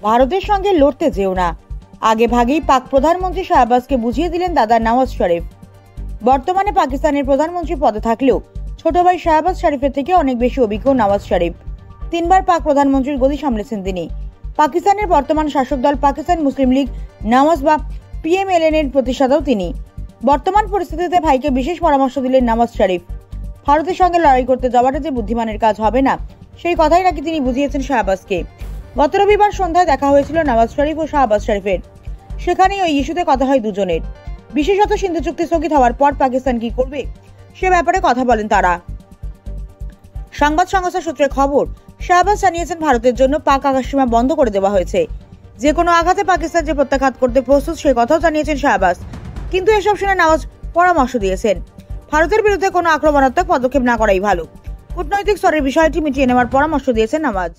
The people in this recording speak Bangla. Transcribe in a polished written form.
ভারতের সঙ্গে লড়তে যেও না। আগে ভাগেই পাক প্রধানমন্ত্রী শাহবাজকে বুঝিয়ে দিলেন দাদা নওয়াজ শরীফ। বর্তমানে পাকিস্তানের প্রধানমন্ত্রী পদে থাকলেও ছোট ভাই শাহবাজ শরীফের থেকে অনেক বেশি অভিজ্ঞ নওয়াজ শরীফ। 3 বার পাক প্রধানমন্ত্রীর গদি সামলেছেন তিনি। পাকিস্তানের বর্তমান শাসক দল পাকিস্তান মুসলিম লীগ নওয়াজ বা PMLN এর প্রতিষ্ঠাতাও তিনি। বর্তমান পরিস্থিতিতে ভাইকে বিশেষ পরামর্শ দিলেন নওয়াজ শরীফ। ভারতের সঙ্গে লড়াই করতে যাওয়াটা যে বুদ্ধিমানের কাজ হবে না, সেই কথাই নাকি তিনি বুঝিয়েছেন শাহবাজকে। গত রবিবার সন্ধ্যায় দেখা হয়েছিল নওয়াজ শরীফ ও শাহবাজ শরীফের। সেখানেই ওই ইস্যুতে কথা হয় দুজনের। বিশেষত সিন্ধু চুক্তি স্থগিত হওয়ার পর পাকিস্তান কি করবে সে ব্যাপারে কথা বলেন তারা। সংবাদ সংস্থা সূত্রে খবর, শাহবাজ জানিয়েছেন ভারতের জন্য পাক আকাশসীমা বন্ধ করে দেওয়া হয়েছে। যে কোনো আঘাতে পাকিস্তান যে প্রত্যাঘাত করতে প্রস্তুত সে কথাও জানিয়েছেন শাহবাজ। কিন্তু এসব শুনে নওয়াজ পরামর্শ দিয়েছেন ভারতের বিরুদ্ধে কোনো আক্রমণাত্মক পদক্ষেপ না করাই ভালো। কূটনৈতিক স্তরের বিষয়টি মিটিয়ে নেওয়ার পরামর্শ দিয়েছেন নওয়াজ।